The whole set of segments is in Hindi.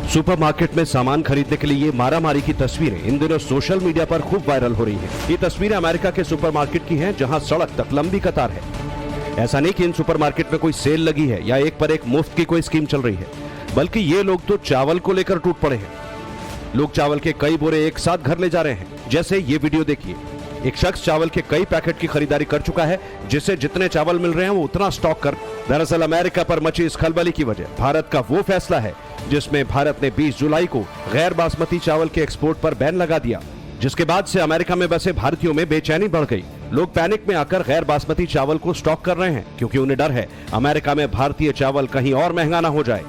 सुपरमार्केट में सामान खरीदने के लिए ये मारामारी की तस्वीरें इन दिनों सोशल मीडिया पर खूब वायरल हो रही हैं। ये तस्वीरें अमेरिका के सुपरमार्केट की हैं, जहां सड़क तक लंबी कतार है। ऐसा नहीं कि इन सुपरमार्केट में कोई सेल लगी है या एक पर एक मुफ्त की कोई स्कीम चल रही है, बल्कि ये लोग तो चावल को लेकर टूट पड़े हैं। लोग चावल के कई बोरे एक साथ घर ले जा रहे हैं। जैसे ये वीडियो देखिए, एक शख्स चावल के कई पैकेट की खरीदारी कर चुका है, जिससे जितने चावल मिल रहे हैं वो उतना स्टॉक कर। दरअसल अमेरिका पर मची इस खलबली की वजह भारत का वो फैसला है जिसमें भारत ने 20 जुलाई को गैर बासमती चावल के एक्सपोर्ट पर बैन लगा दिया, जिसके बाद से अमेरिका में बसे भारतीयों में बेचैनी बढ़ गई। लोग पैनिक में आकर गैर बासमती चावल को स्टॉक कर रहे हैं, क्योंकि उन्हें डर है अमेरिका में भारतीय चावल कहीं और महंगा ना हो जाए।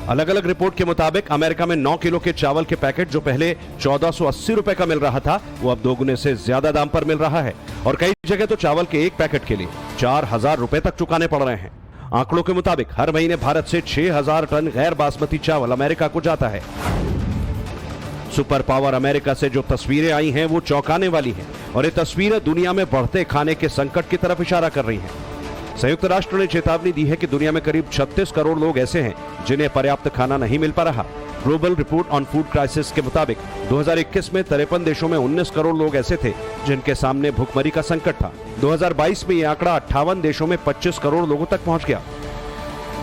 अलग अलग रिपोर्ट के मुताबिक अमेरिका में 9 किलो के चावल के पैकेट जो पहले 1480 रुपए का मिल रहा था, वो अब दोगुने से ज्यादा दाम पर मिल रहा है और कई जगह तो चावल के एक पैकेट के लिए 4000 रुपए तक चुकाने पड़ रहे हैं। आंकड़ों के मुताबिक हर महीने भारत से 6000 टन गैर बासमती चावल अमेरिका को जाता है। सुपर पावर अमेरिका से जो तस्वीरें आई हैं वो चौंकाने वाली हैं और ये तस्वीरें दुनिया में बढ़ते खाने के संकट की तरफ इशारा कर रही हैं। संयुक्त राष्ट्र ने चेतावनी दी है कि दुनिया में करीब 36 करोड़ लोग ऐसे हैं जिन्हें पर्याप्त खाना नहीं मिल पा रहा। Global report on food crisis के मुताबिक 2021 में 53 देशों में 19 करोड़ लोग ऐसे थे जिनके सामने भूखमरी का संकट था। 2022 में यह आंकड़ा 58 देशों में 25 करोड़ लोगों तक पहुंच गया।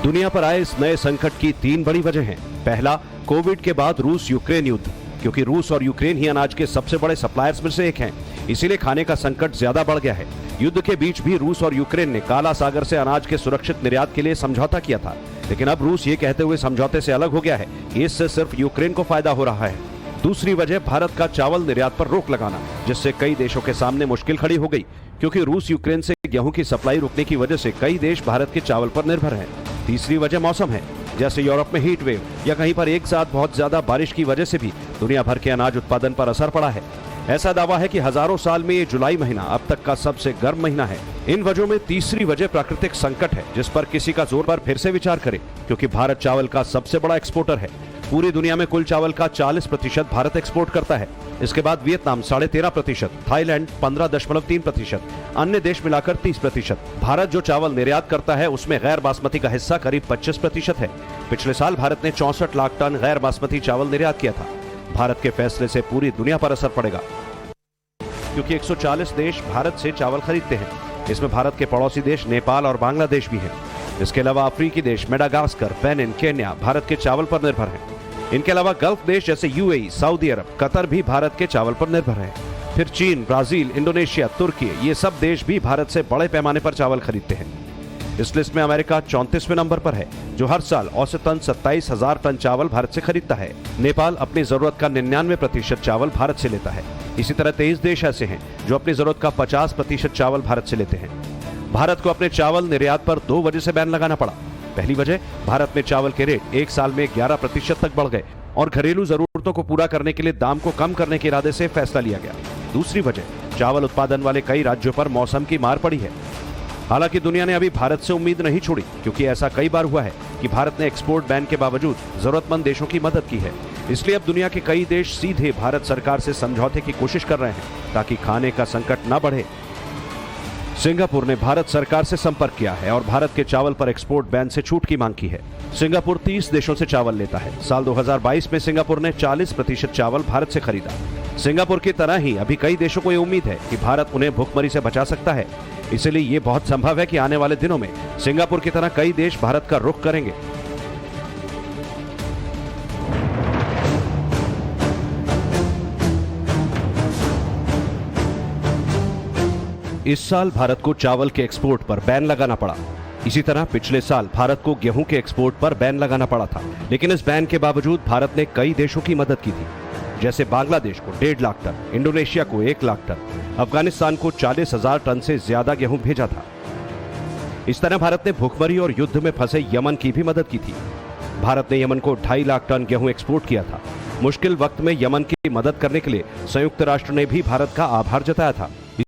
दुनिया पर आए इस नए संकट की 3 बड़ी वजह हैं। पहला, कोविड के बाद रूस यूक्रेन युद्ध, क्योंकि रूस और यूक्रेन ही अनाज के सबसे बड़े सप्लायर्स में से एक हैं, इसीलिए खाने का संकट ज्यादा बढ़ गया है। युद्ध के बीच भी रूस और यूक्रेन ने काला सागर से अनाज के सुरक्षित निर्यात के लिए समझौता किया था, लेकिन अब रूस ये कहते हुए समझौते से अलग हो गया है कि इससे सिर्फ यूक्रेन को फायदा हो रहा है। दूसरी वजह, भारत का चावल निर्यात पर रोक लगाना, जिससे कई देशों के सामने मुश्किल खड़ी हो गई, क्योंकि रूस यूक्रेन से गेहूं की सप्लाई रुकने की वजह से कई देश भारत के चावल पर निर्भर हैं। तीसरी वजह मौसम है, जैसे यूरोप में हीट वेव या कहीं पर एक साथ बहुत ज्यादा बारिश की वजह से भी दुनिया भर के अनाज उत्पादन पर असर पड़ा है। ऐसा दावा है कि हजारों साल में ये जुलाई महीना अब तक का सबसे गर्म महीना है। इन वजहों में तीसरी वजह प्राकृतिक संकट है, जिस पर किसी का जोर पर फिर से विचार करे, क्योंकि भारत चावल का सबसे बड़ा एक्सपोर्टर है। पूरी दुनिया में कुल चावल का 40% भारत एक्सपोर्ट करता है। इसके बाद वियतनाम 13.5%, थाईलैंड 15.3%, अन्य देश मिलाकर 30%। भारत जो चावल निर्यात करता है उसमें गैर बासमती का हिस्सा करीब 25% है। पिछले साल भारत ने 64 लाख टन गैर बासमती चावल निर्यात किया था। भारत के फैसले से पूरी दुनिया पर असर पड़ेगा, क्योंकि 140 देश भारत से चावल खरीदते हैं। इसमें भारत के पड़ोसी देश नेपाल और बांग्लादेश भी हैं। इसके अलावा अफ्रीकी देश मेडागास्कर, बेनिन, केन्या भारत के चावल पर निर्भर हैं। इनके अलावा गल्फ देश जैसे यूएई, सऊदी अरब, कतर भी भारत के चावल पर निर्भर हैं। फिर चीन, ब्राजील, इंडोनेशिया, तुर्की, ये सब देश भी भारत से बड़े पैमाने पर चावल खरीदते हैं। इस लिस्ट में अमेरिका 34वें नंबर पर है, जो हर साल औसतन 27,000 टन चावल भारत से खरीदता है। नेपाल अपनी जरूरत का 99% चावल भारत से लेता है। इसी तरह 23 देश ऐसे हैं जो अपनी जरूरत का 50% चावल भारत से लेते हैं। भारत को अपने चावल निर्यात पर 2 वजह से बैन लगाना पड़ा। पहली वजह, भारत में चावल के रेट एक साल में 11% तक बढ़ गए और घरेलू जरूरतों को पूरा करने के लिए दाम को कम करने के इरादे से फैसला लिया गया। दूसरी वजह, चावल उत्पादन वाले कई राज्यों पर मौसम की मार पड़ी है। हालांकि दुनिया ने अभी भारत से उम्मीद नहीं छोड़ी, क्योंकि ऐसा कई बार हुआ है कि भारत ने एक्सपोर्ट बैन के बावजूद जरूरतमंद देशों की मदद की है। इसलिए अब दुनिया के कई देश सीधे भारत सरकार से समझौते की कोशिश कर रहे हैं ताकि खाने का संकट न बढ़े। सिंगापुर ने भारत सरकार से संपर्क किया है और भारत के चावल पर एक्सपोर्ट बैन से छूट की मांग की है। सिंगापुर 30 देशों से चावल लेता है। साल 2022 में सिंगापुर ने 40% चावल भारत से खरीदा। सिंगापुर की तरह ही अभी कई देशों को ये उम्मीद है कि भारत उन्हें भूखमरी से बचा सकता है। इसलिए ये बहुत संभव है कि आने वाले दिनों में सिंगापुर की तरह कई देश भारत का रुख करेंगे। इस साल भारत को चावल के एक्सपोर्ट पर बैन लगाना पड़ा। इसी तरह पिछले साल भारत को गेहूं के एक्सपोर्ट पर बैन लगाना पड़ा था, लेकिन इस बैन के बावजूद भारत ने कई देशों की मदद की थी, जैसे बांग्लादेश को 1.5 लाख टन, इंडोनेशिया को 1 लाख टन, अफगानिस्तान को 40,000 टन से ज्यादा गेहूं भेजा था। इस तरह भारत ने भूखमरी और युद्ध में फंसे यमन की भी मदद की थी। भारत ने यमन को 2.5 लाख टन गेहूं एक्सपोर्ट किया था। मुश्किल वक्त में यमन की मदद करने के लिए संयुक्त राष्ट्र ने भी भारत का आभार जताया था।